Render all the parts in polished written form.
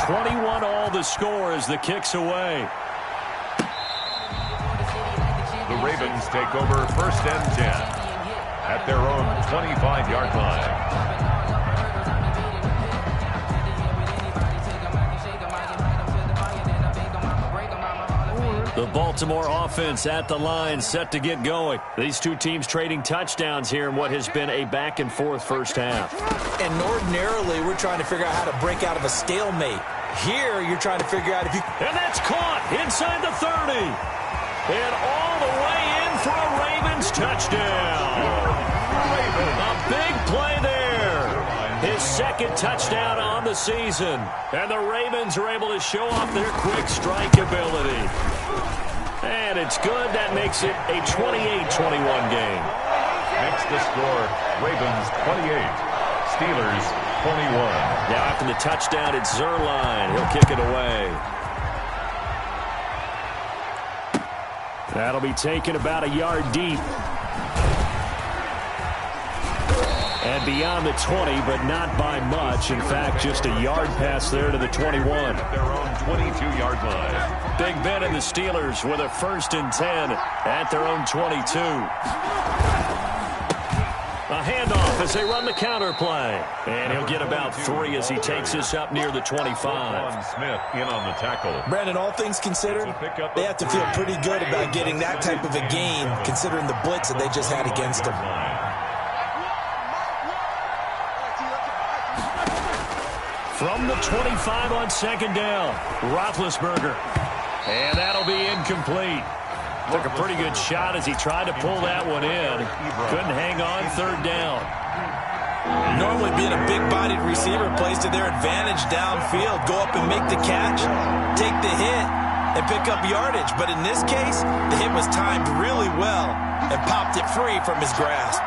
21-all the score as the kick's away. The Ravens take over 1st and 10 at their own 25-yard line. The Baltimore offense at the line, set to get going. These two teams trading touchdowns here in what has been a back-and-forth first half. And ordinarily, we're trying to figure out how to break out of a stalemate. Here, you're trying to figure out if you... And that's caught inside the 30. And all the way in for a Ravens touchdown. A big play there. His second touchdown on the season. And the Ravens are able to show off their quick strike ability. And it's good. That makes it a 28-21 game. Next the score, Ravens 28, Steelers 21. Now after the touchdown, it's Zerline. He'll kick it away. That'll be taken about a yard deep. And beyond the 20, but not by much. In fact, just a yard pass there to the 21. At their own 22-yard line. Big Ben and the Steelers with a 1st and 10 at their own 22. A handoff as they run the counter play. And he'll get about 3 as he takes this up near the 25. Smith in on the tackle. Brandon, all things considered, they have to feel pretty good about getting that type of a gain, considering the blitz that they just had against them. From the 25 on 2nd down, Roethlisberger. And that'll be incomplete. Took a pretty good shot as he tried to pull that one in. Couldn't hang on 3rd down. Normally being a big-bodied receiver plays to their advantage downfield. Go up and make the catch, take the hit, and pick up yardage. But in this case, the hit was timed really well and popped it free from his grasp.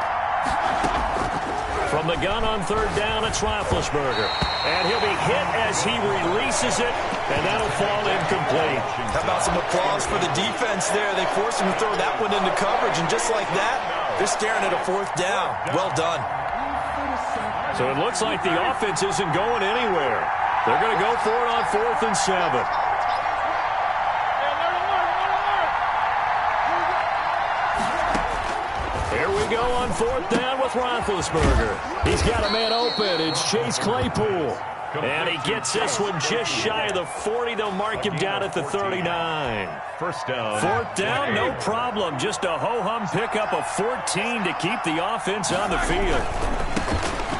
From the gun on 3rd down, it's Roethlisberger. And he'll be hit as he releases it, and that'll fall incomplete. How about some applause for the defense there? They forced him to throw that one into coverage, and just like that, they're staring at a 4th down. Well done. So it looks like the offense isn't going anywhere. They're going to go for it on 4th and 7. Here we go on 4th down with Roethlisberger. He's got a man open. It's Chase Claypool. And he gets this one just shy of the 40. They'll mark him down at the 39. 1st down. 4th down, no problem. Just a ho-hum pickup of 14 to keep the offense on the field.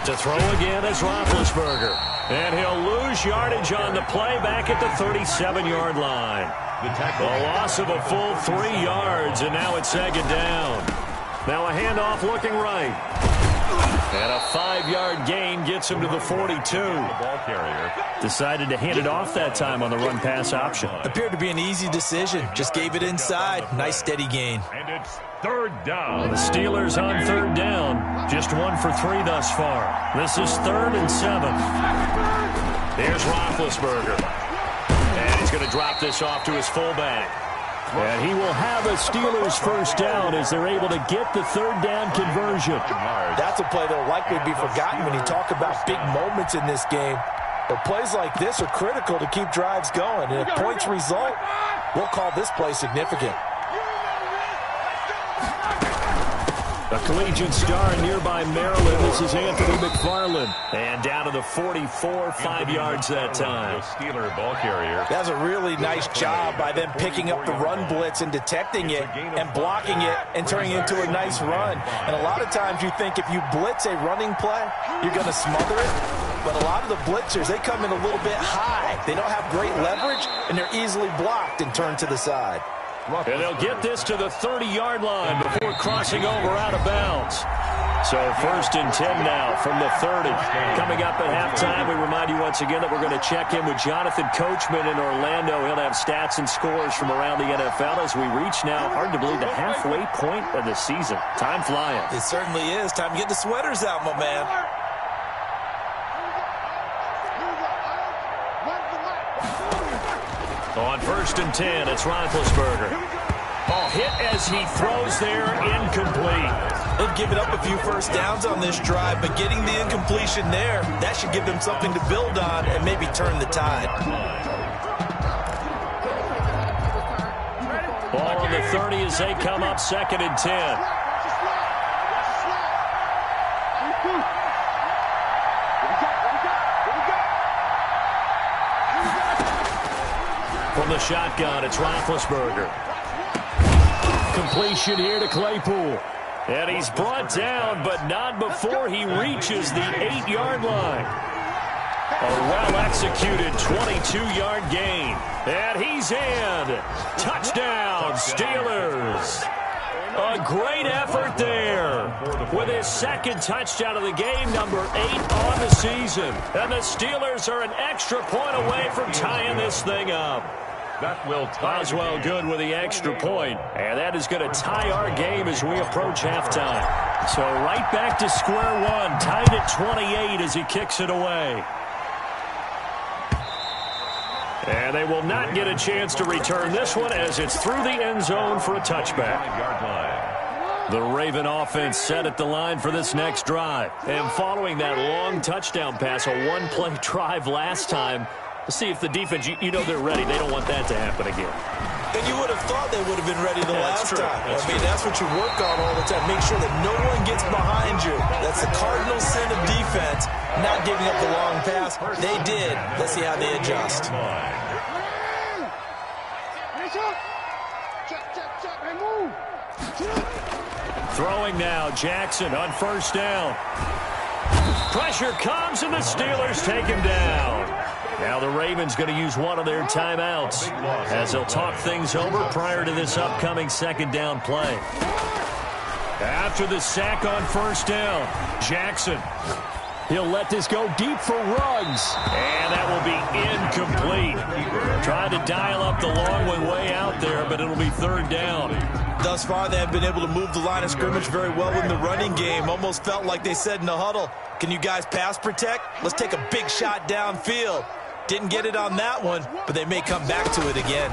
To throw again is Roethlisberger. And he'll lose yardage on the play back at the 37-yard line. The loss of a full 3 yards, and now it's 2nd down. Now a handoff looking right. And a 5-yard gain gets him to the 42. The ball carrier decided to hand it off that time on the run-pass option. Appeared to be an easy decision. Just gave it inside. Nice steady gain. And it's 3rd down. The Steelers on 3rd down. Just 1 for 3 thus far. This is 3rd and 7. Here's Roethlisberger. And he's going to drop this off to his fullback. And he will have a Steelers 1st down as they're able to get the 3rd down conversion. That's a play that will likely be forgotten when you talk about big moments in this game. But plays like this are critical to keep drives going. And if points result, we'll call this play significant. A collegiate star in nearby Maryland. This is Anthony McFarland. And down to the 44, 5 yards that time. The Steeler ball carrier. That's a really nice job by them picking up the run blitz and detecting it and blocking it and turning it into a nice run. And a lot of times you think if you blitz a running play, you're going to smother it. But a lot of the blitzers, they come in a little bit high. They don't have great leverage, and they're easily blocked and turned to the side. And they'll get this to the 30-yard line before crossing over out of bounds. So 1st and 10 now from the 30. Coming up at halftime, we remind you once again that we're going to check in with Jonathan Coachman in Orlando. He'll have stats and scores from around the NFL as we reach now, hard to believe, the halfway point of the season. Time flying. It certainly is. Time to get the sweaters out, my man. On 1st and 10, it's Roethlisberger. Oh, hit as he throws there, incomplete. They've given up a few first downs on this drive, but getting the incompletion there, that should give them something to build on and maybe turn the tide. Ball on the 30 as they come up 2nd and 10. From the shotgun, it's Roethlisberger. Completion here to Claypool. And he's brought down, but not before he reaches the 8-yard line. A well-executed 22-yard gain. And he's in. Touchdown, Steelers. A great effort there. With his 2nd touchdown of the game, number 8 on the season. And the Steelers are an extra point away from tying this thing up. That will tie Boswell good with the extra point. And that is going to tie our game as we approach halftime. So right back to square one. Tied at 28 as he kicks it away. And they will not get a chance to return this one as it's through the end zone for a touchback. The Raven offense set at the line for this next drive. And following that long touchdown pass, a one-play drive last time, to see if the defense, you know they're ready. They don't want that to happen again. And you would have thought they would have been ready the last time. That's what you work on all the time. Make sure that no one gets behind you. That's the cardinal sin of defense, not giving up the long pass. They did. Let's see how they adjust. Throwing now, Jackson on 1st down. Pressure comes, and the Steelers take him down. Now the Ravens going to use one of their timeouts as they'll talk things over prior to this upcoming 2nd down play. After the sack on 1st down, Jackson. He'll let this go deep for Ruggs. And that will be incomplete. Trying to dial up the long one way out there, but it'll be 3rd down. Thus far, they have been able to move the line of scrimmage very well in the running game. Almost felt like they said in the huddle, can you guys pass protect? Let's take a big shot downfield. Didn't get it on that one, but they may come back to it again.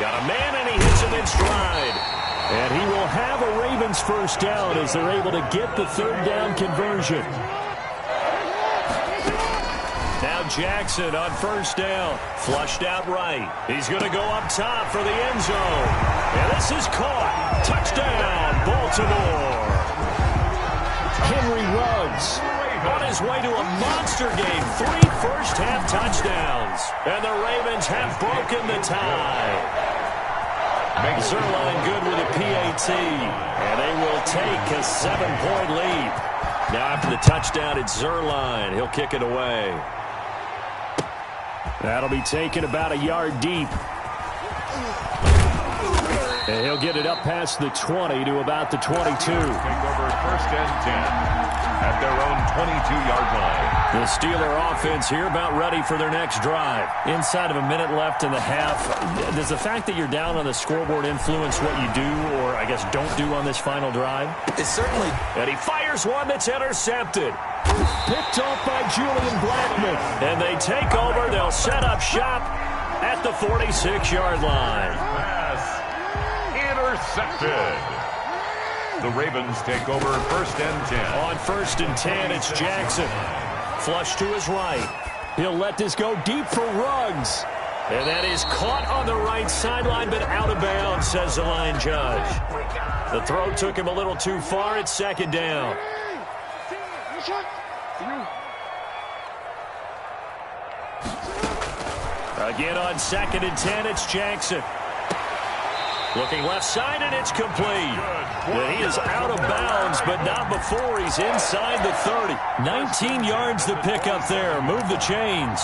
Got a man, and he hits him in stride. And he will have a Ravens 1st down as they're able to get the 3rd down conversion. Now Jackson on 1st down. Flushed out right. He's going to go up top for the end zone. And this is caught. Touchdown, Baltimore. Henry Ruggs on his way to a monster game. 3 first-half touchdowns. And the Ravens have broken the tie. Zerline good with a PAT. And they will take a 7-point lead. Now after the touchdown, it's Zerline. He'll kick it away. That'll be taken about a yard deep. And he'll get it up past the 20 to about the 22. Take over 1st and 10 at their own 22-yard line. The Steeler offense here about ready for their next drive. Inside of a minute left in the half. Does the fact that you're down on the scoreboard influence what you do or, I guess, don't do on this final drive? It certainly. And he fires one that's intercepted. Picked off by Julian Blackman. And they take over. They'll set up shop at the 46-yard line. Pass intercepted. The Ravens take over 1st and 10. On 1st and 10, it's Jackson. Flush to his right. He'll let this go deep for Ruggs. And that is caught on the right sideline, but out of bounds, says the line judge. The throw took him a little too far. It's 2nd down. Again on 2nd and 10, it's Jackson. Looking left side, and it's complete. And he is out of bounds, but not before he's inside the 30. 19 yards to pick up there. Move the chains.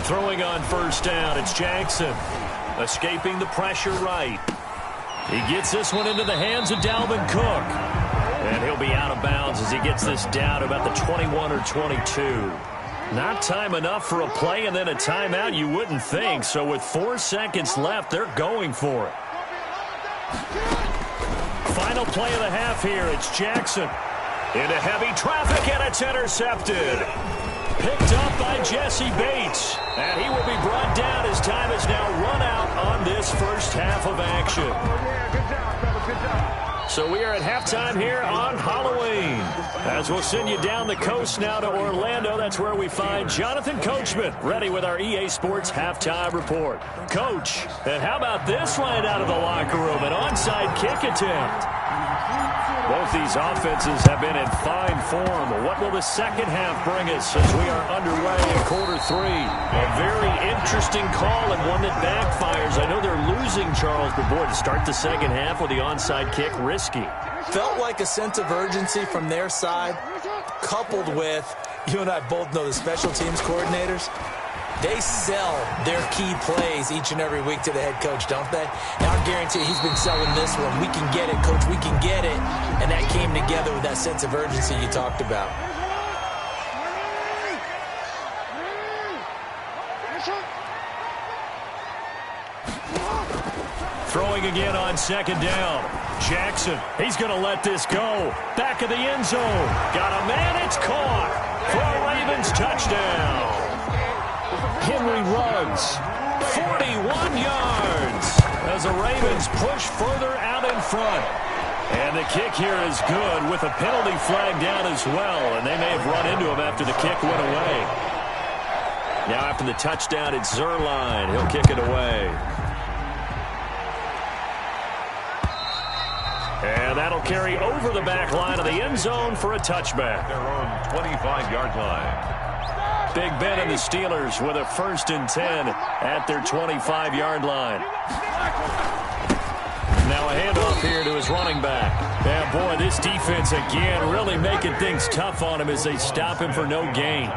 Throwing on 1st down, it's Jackson. Escaping the pressure right. He gets this one into the hands of Dalvin Cook. And he'll be out of bounds as he gets this down to about the 21 or 22. Not time enough for a play and then a timeout, you wouldn't think. So with 4 seconds left, they're going for it. Final play of the half here. It's Jackson. Into heavy traffic, and it's intercepted. Picked up by Jesse Bates. And he will be brought down as time has now run out on this first half of action. So we are at halftime here on Halloween. As we'll send you down the coast now to Orlando. That's where we find Jonathan Coachman ready with our EA Sports halftime report. Coach, and how about this line out of the locker room? An onside kick attempt. Both these offenses have been in fine form. What will the second half bring us as we are underway in quarter three? A very interesting call and one that backfires. I know they're losing, Charles, but boy, to start the second half with the onside kick, risky. Felt like a sense of urgency from their side, coupled with, you and I both know the special teams coordinators. They sell their key plays each and every week to the head coach, don't they? And I guarantee he's been selling this one. We can get it, coach. We can get it. And that came together with that sense of urgency you talked about. Throwing again on second down. Jackson, he's going to let this go. Back of the end zone. Got a man, it's caught. For a Ravens touchdown. Henry runs 41 yards as the Ravens push further out in front. And the kick here is good with a penalty flag down as well. And they may have run into him after the kick went away. Now after the touchdown, it's Zerline. He'll kick it away. And that'll carry over the back line of the end zone for a touchback. Their own 25-yard line. Big Ben and the Steelers with a 1st and 10 at their 25-yard line. Now a handoff here to his running back. Yeah, boy, this defense again really making things tough on him as they stop him for no gain.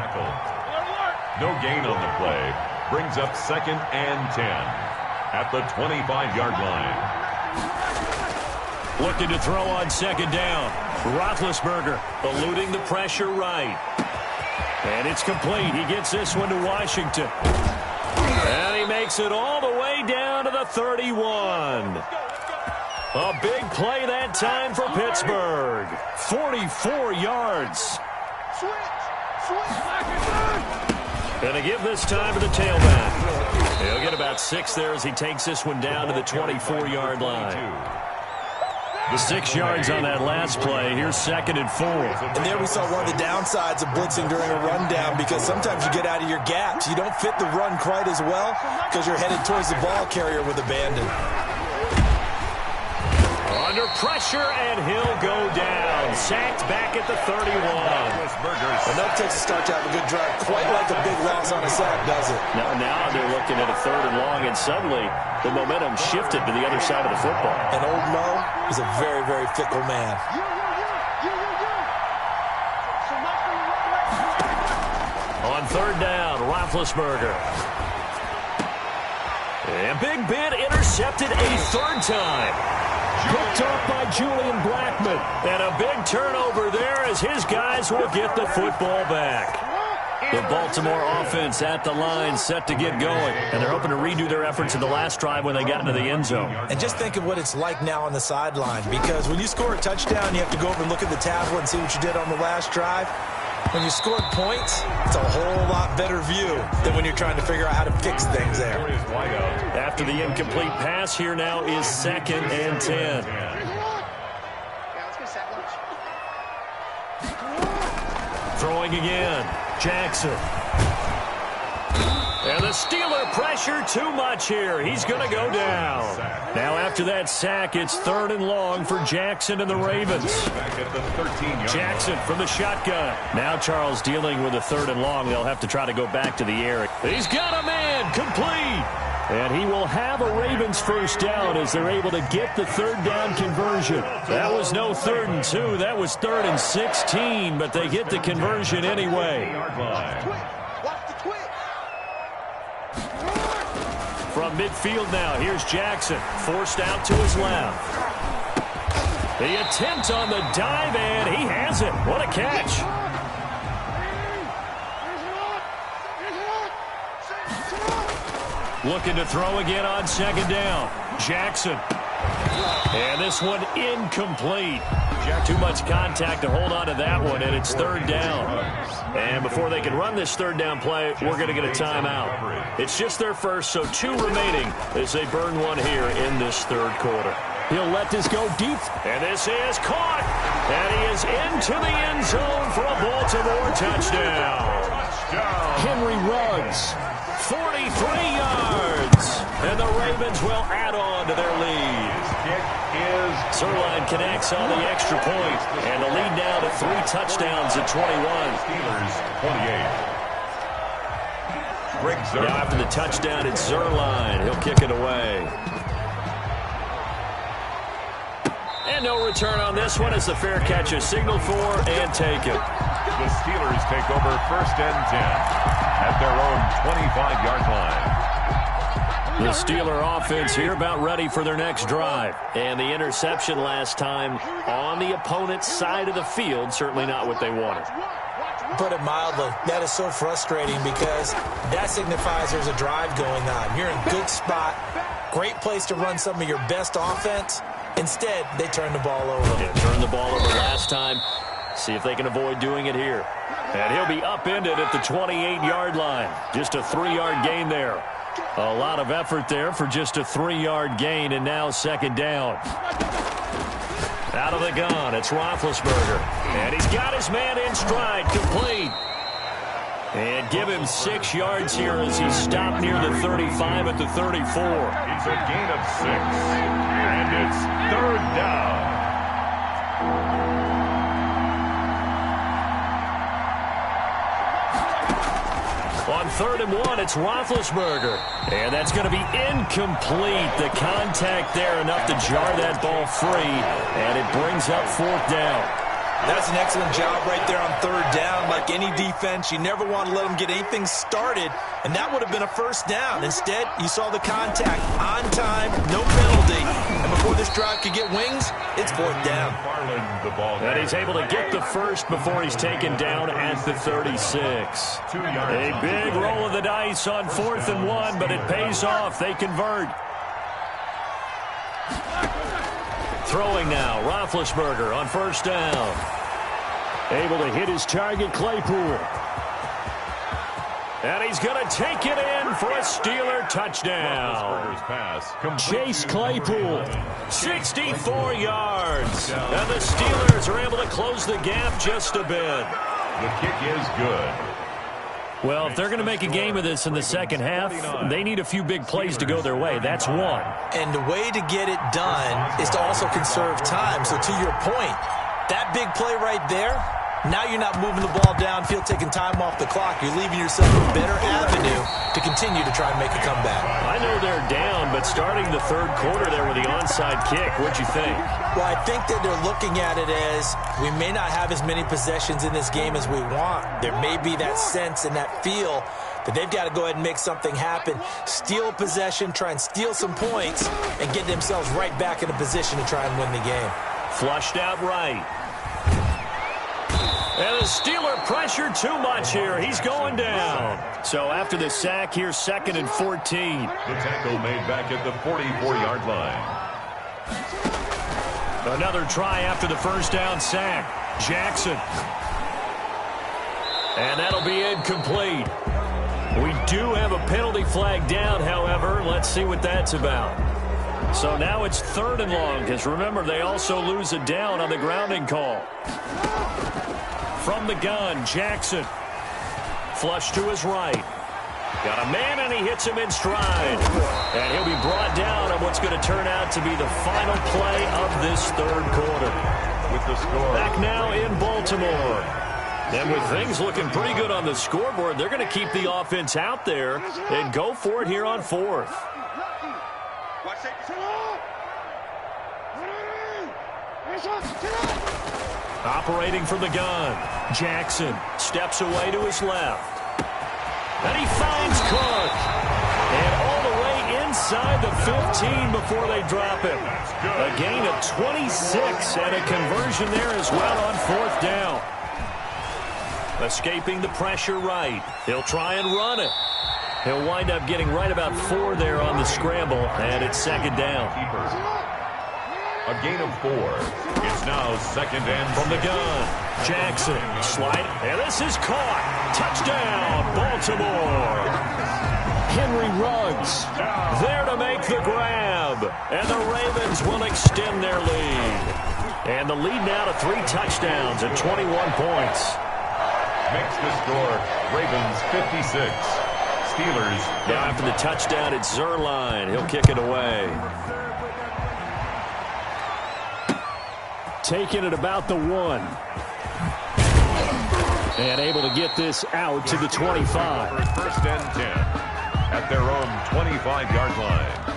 No gain on the play. Brings up 2nd and 10 at the 25-yard line. Looking to throw on second down. Roethlisberger eluding the pressure right. And it's complete. He gets this one to Washington. And he makes it all the way down to the 31. A big play that time for Pittsburgh. 44 yards. Going to give this time to the tailback. He'll get about 6 there as he takes this one down to the 24-yard line. 6 yards on that last play. Here's 2nd and 4. And there we saw one of the downsides of blitzing during a rundown, because sometimes you get out of your gaps. You don't fit the run quite as well because you're headed towards the ball carrier with abandon. Under pressure, and he'll go down. Sacked back at the 31. Enough takes a start to have a good drive. Quite like a big loss on a sack, does it? Now they're looking at a 3rd and long, and suddenly the momentum shifted to the other side of the football. And old Mo is a very, very fickle man. On 3rd down, Roethlisberger. And Big Ben intercepted a 3rd time. Picked up by Julian Blackmon. And a big turnover there as his guys will get the football back. The Baltimore offense at the line set to get going. And they're hoping to redo their efforts in the last drive when they got into the end zone. And just think of what it's like now on the sideline. Because when you score a touchdown, you have to go over and look at the tablet and see what you did on the last drive. When you score points, it's a whole lot better view than when you're trying to figure out how to fix things there. After the incomplete pass, here now is 2nd and 10. Throwing again, Jackson. And the Steeler pressure too much here. He's going to go down. Now after that sack, it's 3rd and long for Jackson and the Ravens. Jackson from the shotgun. Now Charles dealing with a 3rd and long. They'll have to try to go back to the air. He's got a man, complete. And he will have a Ravens 1st down as they're able to get the 3rd down conversion. That was no 3rd and 2. That was 3rd and 16, but they get the conversion anyway. From midfield now, here's Jackson. Forced out to his left. The attempt on the dive, and he has it. What a catch. Looking to throw again on 2nd down. Jackson And this one incomplete. Too much contact to hold on to that one, and it's third down. And before they can run this third down play, we're going to get a timeout. It's just their first, so 2 remaining as they burn one here in this third quarter. He'll let this go deep. And this is caught. And he is into the end zone for a Baltimore touchdown. Henry Ruggs, 43 yards. And the Ravens will add on to their lead. Zerline connects on the extra point. And the lead now to 3 touchdowns at 21. Steelers 28. Now after the touchdown, it's Zerline. He'll kick it away. And no return on this one as the fair catch is signaled for and taken. The Steelers take over 1st and 10 at their own 25-yard line. The Steeler offense here about ready for their next drive. And the interception last time on the opponent's side of the field, certainly not what they wanted. Put it mildly, that is so frustrating because that signifies there's a drive going on. You're in a good spot, great place to run some of your best offense. Instead, they turn the ball over. Yeah, turned the ball over last time. See if they can avoid doing it here. And he'll be upended at the 28-yard line. Just a 3-yard gain there. A lot of effort there for just a 3-yard gain, and now second down. Out of the gun, it's Roethlisberger. And he's got his man in stride, complete. And give him 6 yards here as he's stopped near the 35 at the 34. It's a gain of 6, and it's third down. On 3rd and 1, it's Roethlisberger. And that's going to be incomplete. The contact there enough to jar that ball free. And it brings up 4th down. That's an excellent job right there on 3rd down. Like any defense, you never want to let them get anything started, and that would have been a 1st down. Instead, you saw the contact on time, no penalty, and before this drive could get wings, it's 4th down. And he's able to get the first before he's taken down at the 36. A big roll of the dice on 4th and 1, but it pays off. They convert. Throwing now, Roethlisberger on 1st down. Able to hit his target, Claypool. And he's going to take it in for a Steeler touchdown. Chase Claypool, 64 yards. And the Steelers are able to close the gap just a bit. The kick is good. Well, if they're going to make a game of this in the second half, they need a few big plays to go their way. That's one. And the way to get it done is to also conserve time. So to your point, that big play right there, now you're not moving the ball downfield, taking time off the clock. You're leaving yourself a better avenue to continue to try and make a comeback. I know they're down, but starting the 3rd quarter there with the onside kick, what'd you think? Well, I think that they're looking at it as we may not have as many possessions in this game as we want. There may be that sense and that feel that they've got to go ahead and make something happen, steal possession, try and steal some points, and get themselves right back in a position to try and win the game. Flushed out right. And the Steeler pressure too much here. He's going down. So after the sack here, 2nd and 14. The tackle made back at the 44-yard line. Another try after the 1st down sack. Jackson. And that'll be incomplete. We do have a penalty flag down, however. Let's see what that's about. So now it's 3rd and long, because remember, they also lose a down on the grounding call. From the gun, Jackson. Flush to his right. Got a man, and he hits him in stride. And he'll be brought down on what's going to turn out to be the final play of this 3rd quarter. With the score. Back now in Baltimore. And with things looking pretty good on the scoreboard, they're going to keep the offense out there and go for it here on 4th. Operating from the gun. Jackson steps away to his left. And he finds Cook. And all the way inside the 15 before they drop him. A gain of 26 and a conversion there as well on 4th down. Escaping the pressure right. He'll try and run it. He'll wind up getting right about 4 there on the scramble, and it's 2nd down. A gain of 4. It's now 2nd and from the gun. Jackson, slide, and this is caught. Touchdown, Baltimore. Henry Ruggs there to make the grab. And the Ravens will extend their lead. And the lead now to 3 touchdowns at 21 points. Makes the score Ravens 56. Steelers. Now after the touchdown, it's Zerline. He'll kick it away. Taking it about the 1. And able to get this out to the 25. 1st and 10 at their own 25-yard line.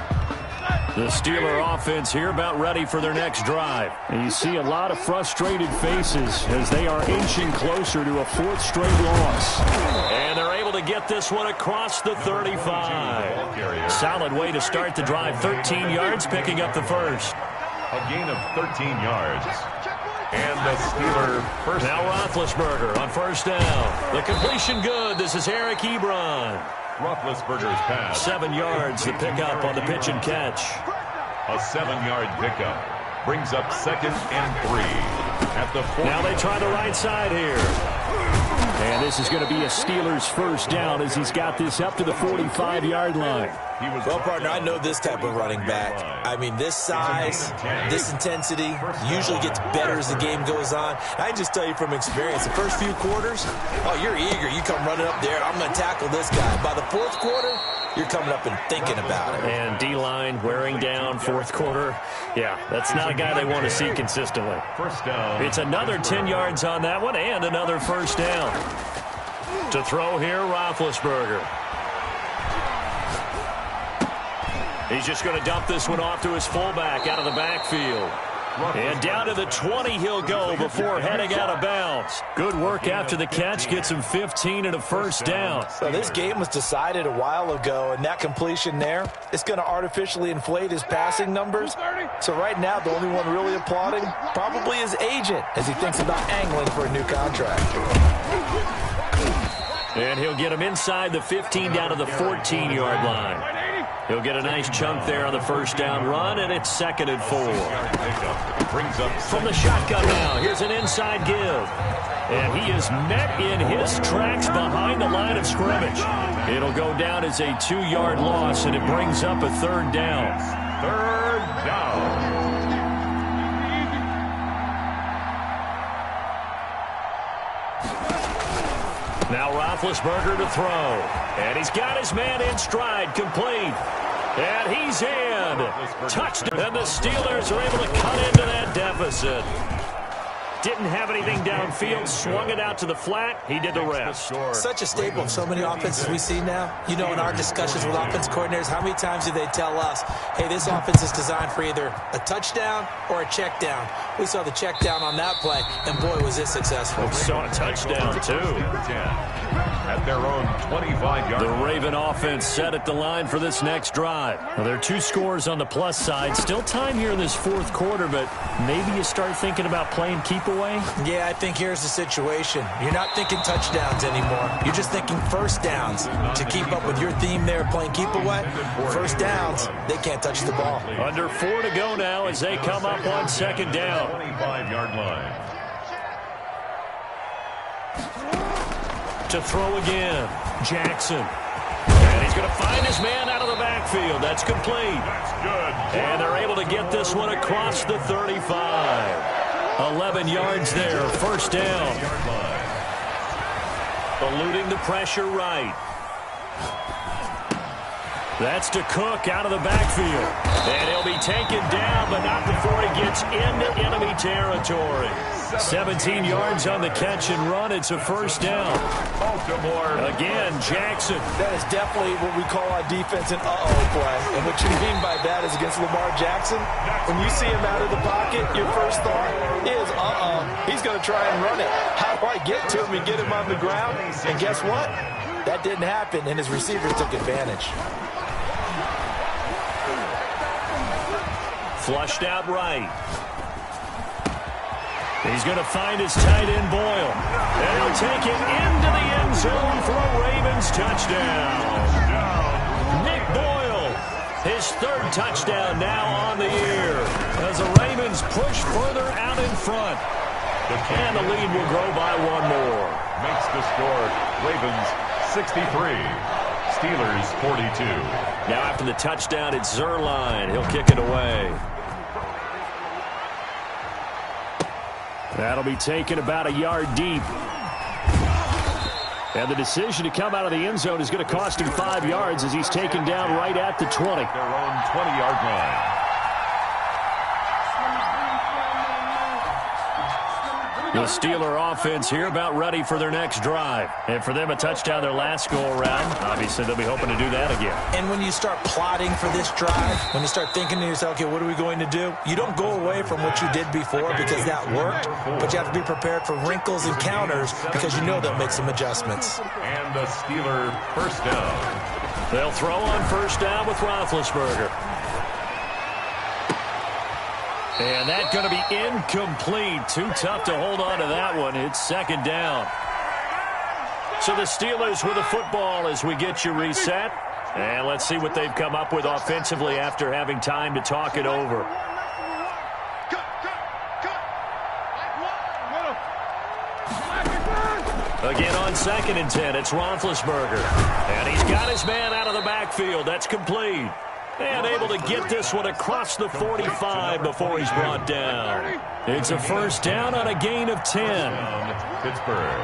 The Steeler offense here about ready for their next drive. And you see a lot of frustrated faces as they are inching closer to a 4th straight loss. And they're able to get this one across the 35. Solid way to start the drive. 13 yards, picking up the first. A gain of 13 yards. And the Steeler first. Now Roethlisberger on 1st down. The completion good. This is Eric Ebron. Roethlisberger's pass. 7 yards, the pickup on the pitch and catch. A 7-yard pickup brings up 2nd and 3 at the 40. Now they try the right side here. And this is going to be a Steelers first down as he's got this up to the 45-yard line. Well, partner, I know this type of running back. I mean, this size, this intensity usually gets better as the game goes on. I can just tell you from experience, the first few quarters, oh, you're eager. You come running up there, I'm going to tackle this guy. By the 4th quarter, you're coming up and thinking about it. And D-line wearing down 4th quarter. Yeah, that's not a guy they want to see consistently. First down. It's another 10 yards on that one and another first down. To throw here, Roethlisberger. He's just going to dump this one off to his fullback out of the backfield. And down to the 20 he'll go before heading out of bounds. Good work after the catch. Gets him 15 and a first down. So this game was decided a while ago, and that completion there is going to artificially inflate his passing numbers. So right now, the only one really applauding probably his agent as he thinks about angling for a new contract. And he'll get him inside the 15 down to the 14-yard line. He'll get a nice chunk there on the first down run, and it's 2nd and 4. From the shotgun now, here's an inside give. And he is met in his tracks behind the line of scrimmage. It'll go down as a 2-yard loss, and it brings up a 3rd down. 3rd down. Now Roethlisberger to throw. And he's got his man in stride, complete. And he's in. Touchdown. And the Steelers are able to cut into that deficit. Didn't have anything downfield, swung it out to the flat. He did the rest. Such a staple of so many offenses we see now. You know, in our discussions with offense coordinators, how many times do they tell us, hey, this offense is designed for either a touchdown or a check down. We saw the check down on that play, and boy, was it successful. We saw a touchdown, too. At their own 25-yard. The Raven offense set at the line for this next drive. Now, there are 2 scores on the plus side. Still time here in this 4th quarter, but maybe you start thinking about playing keep away? Yeah, I think here's the situation. You're not thinking touchdowns anymore. You're just thinking first downs. To keep up with your theme there, playing keep away, first downs, they can't touch the ball. Under 4 to go now as they come up on 2nd down. 25-yard line. To throw again, Jackson. And he's going to find his man out of the backfield. That's complete. That's good. And they're able to get this one across the 35. 11 yards there, first down. Eluding the pressure right. That's to Cook out of the backfield. And he'll be taken down, but not before he gets into enemy territory. 17 yards on the catch and run. It's a first down. Baltimore. Again, Jackson. That is definitely what we call on defense an uh-oh play. And what you mean by that is against Lamar Jackson, when you see him out of the pocket, your first thought is, he's going to try and run it. How do I get to him and get him on the ground? And guess what? That didn't happen, and his receivers took advantage. Flushed out right. He's going to find his tight end, Boyle. And he'll take it into the end zone for a Ravens touchdown. Nick Boyle His third touchdown now on the year as the Ravens push further out in front. And the lead will grow by one more. Makes the score Ravens 63, Steelers 42. Now after the touchdown, it's Zerline. He'll kick it away. That'll be taken about a yard deep. And the decision to come out of the end zone is going to cost him 5 yards as he's taken down right at the 20. Their own 20-yard line. The Steeler offense here about ready for their next drive. And for them, a touchdown their last go-around. Obviously, they'll be hoping to do that again. And when you start plotting for this drive, when you start thinking to yourself, okay, what are we going to do? You don't go away from what you did before because that worked, but you have to be prepared for wrinkles and counters because you know they'll make some adjustments. And the Steeler first down. They'll throw on first down with Roethlisberger. And that's going to be incomplete. Too tough to hold on to that one. It's second down. So the Steelers with the football as we get you reset. And let's see what they've come up with offensively after having time to talk it over. Again on 2nd and 10, it's Roethlisberger. And he's got his man out of the backfield. That's complete. And able to get this one across the 45 before he's brought down. It's a first down on a gain of 10. Pittsburgh.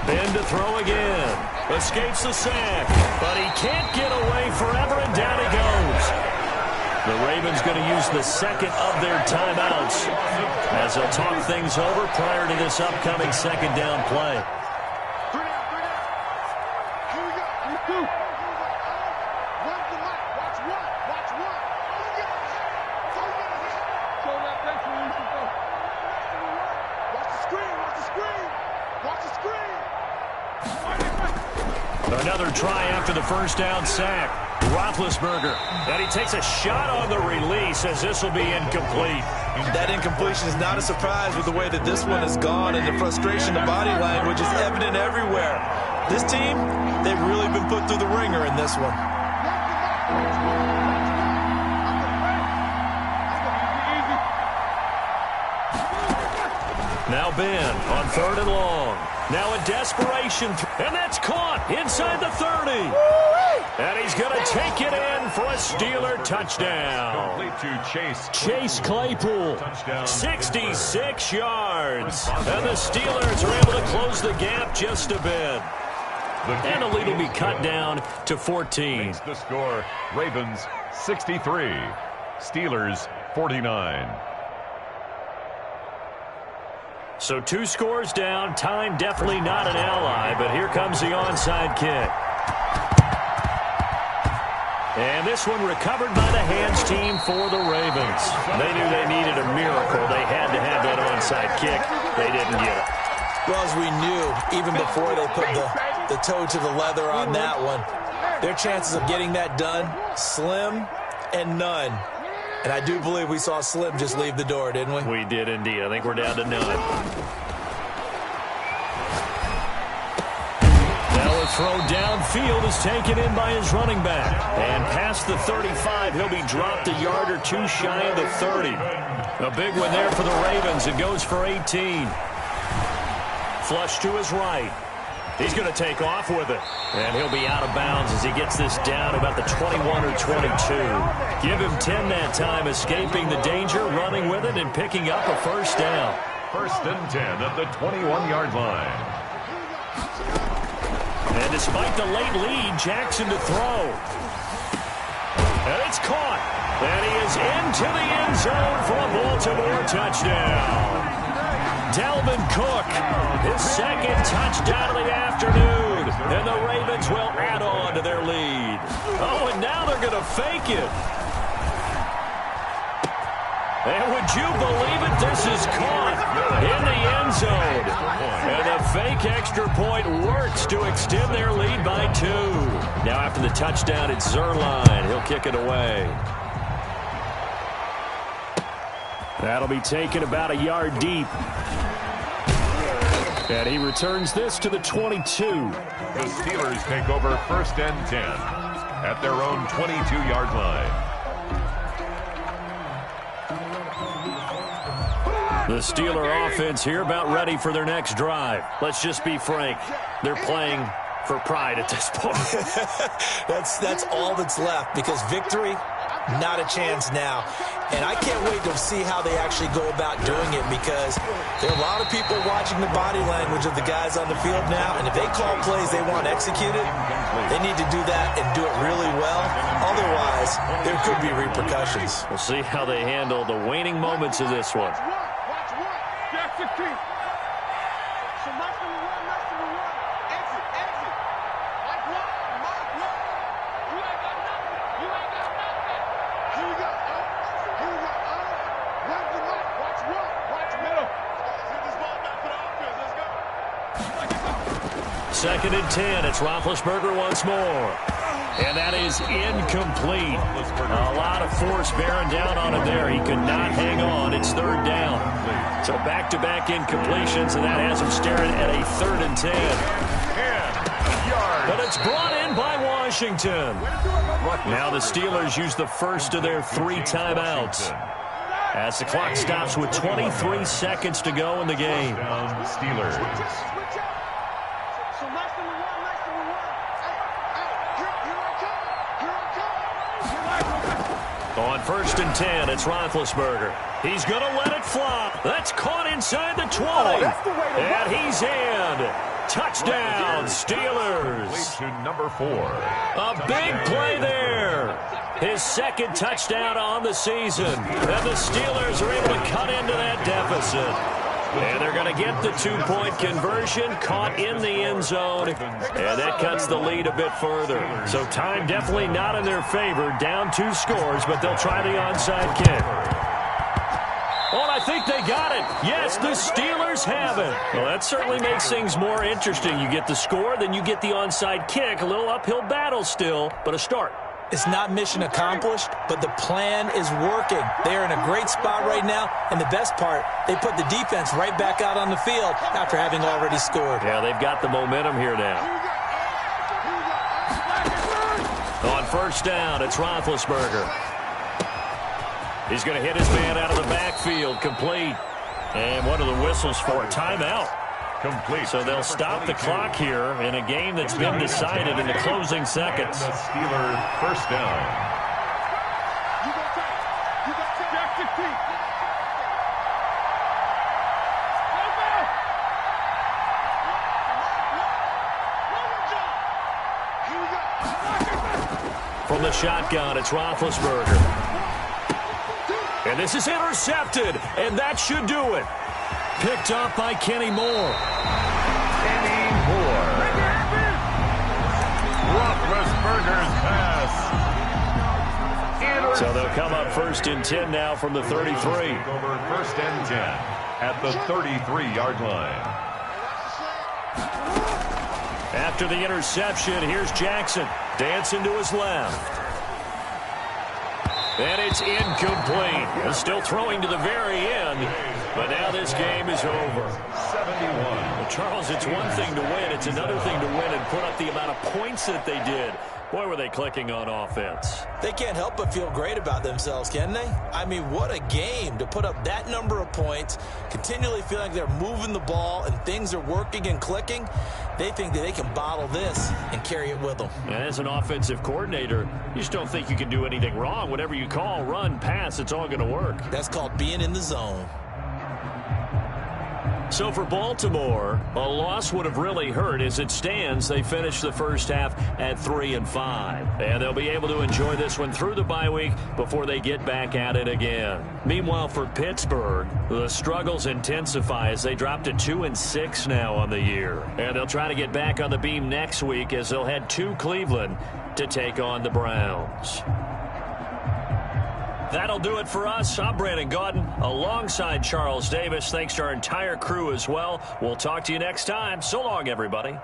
Ben to throw again. Escapes the sack. But he can't get away forever, and down he goes. The Ravens going to use the second of their timeouts as they'll talk things over prior to this upcoming second down play. Another try after the first down sack. Roethlisberger. And he takes a shot on the release as this will be incomplete. That incompletion is not a surprise with the way that this one has gone, and the frustration, the body language is evident everywhere. This team, they've really been put through the ringer in this one. Now Ben on 3rd and long. Now a desperation, and that's caught inside the 30. And he's going to take it in for a Steeler touchdown. Complete to Chase Claypool, 66 yards. And the Steelers are able to close the gap just a bit. And the lead will be cut down to 14. Makes the score Ravens 63, Steelers 49. So 2 scores down. Time definitely not an ally, but here comes the onside kick. And this one recovered by the hands team for the Ravens. They knew they needed a miracle. They had to have that onside kick. They didn't get it. Well, as we knew, even before they put the toe to the leather on that one, their chances of getting that done, slim and none. And I do believe we saw Slim just leave the door, didn't we? We did indeed. I think we're down to none. Now a throw downfield is taken in by his running back. And past the 35, he'll be dropped a yard or 2 shy of the 30. A big one there for the Ravens. It goes for 18. Flush to his right. He's going to take off with it. And he'll be out of bounds as he gets this down about the 21 or 22. Give him 10 that time, escaping the danger, running with it, and picking up a first down. First and 10 at the 21-yard line. And despite the late lead, Jackson to throw. And it's caught. And he is into the end zone for a Baltimore touchdown. Dalvin Cook, his second touchdown of the afternoon. And the Ravens will add on to their lead. Oh, and now they're going to fake it. And would you believe it? This is caught in the end zone. And the fake extra point works to extend their lead by 2. Now after the touchdown, it's Zerline. He'll kick it away. That'll be taken about a yard deep. And he returns this to the 22. The Steelers take over 1st and 10 at their own 22-yard line. The Steeler offense here about ready for their next drive. Let's just be frank. They're playing for pride at this point. That's all that's left, because victory, not a chance now. And I can't wait to see how they actually go about doing it, because there are a lot of people watching the body language of the guys on the field now, and if they call plays they want executed, they need to do that and do it really well. Otherwise, there could be repercussions. We'll see how they handle the waning moments of this one. Second and 10. It's Roethlisberger once more. And that is incomplete. A lot of force bearing down on him there. He could not hang on. It's 3rd down. So back-to-back incompletions, and that has him staring at a 3rd and 10. But it's brought in by Washington. Now the Steelers use the first of their 3 timeouts, as the clock stops with 23 seconds to go in the game. Steelers. On 1st and 10, it's Roethlisberger. He's going to let it fly. That's caught inside the 20. And he's in. Touchdown, Steelers. To number 4. A big play there. His 2nd touchdown on the season. And the Steelers are able to cut into that deficit. And they're going to get the 2-point conversion, caught in the end zone, and that cuts the lead a bit further. So time definitely not in their favor, down 2 scores, but they'll try the onside kick. Oh, and I think they got it. Yes, the Steelers have it. Well, that certainly makes things more interesting. You get the score, then you get the onside kick. A little uphill battle still, but a start. It's not mission accomplished, but the plan is working. They are in a great spot right now, and the best part, they put the defense right back out on the field after having already scored. Yeah, they've got the momentum here now. On 1st down, it's Roethlisberger. He's going to hit his man out of the backfield, complete. And what are the whistles for? Timeout. Complete. So they'll stop the clock here in a game that's been decided in the closing seconds. The Steelers 1st down. From the shotgun, it's Roethlisberger. And this is intercepted, and that should do it. Picked up by Kenny Moore. Kenny Moore. Roethlisberger's pass. So they'll come up 1st and 10 now from the 33. Over 1st and 10 at the 33-yard line. After the interception, here's Jackson dancing to his left. And it's incomplete. He's still throwing to the very end, but now this game is over. 71. Well, Charles, it's one thing to win. It's another thing to win and put up the amount of points that they did. Boy, were they clicking on offense. They can't help but feel great about themselves, can they? I mean, what a game to put up that number of points, continually feeling like they're moving the ball and things are working and clicking. They think that they can bottle this and carry it with them. And as an offensive coordinator, you just don't think you can do anything wrong. Whatever you call, run, pass, it's all going to work. That's called being in the zone. So for Baltimore, a loss would have really hurt. As it stands, they finished the first half at 3-5. And they'll be able to enjoy this one through the bye week before they get back at it again. Meanwhile, for Pittsburgh, the struggles intensify as they drop to 2-6 now on the year. And they'll try to get back on the beam next week as they'll head to Cleveland to take on the Browns. That'll do it for us. I'm Brandon Gaudin alongside Charles Davis. Thanks to our entire crew as well. We'll talk to you next time. So long, everybody.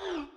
you.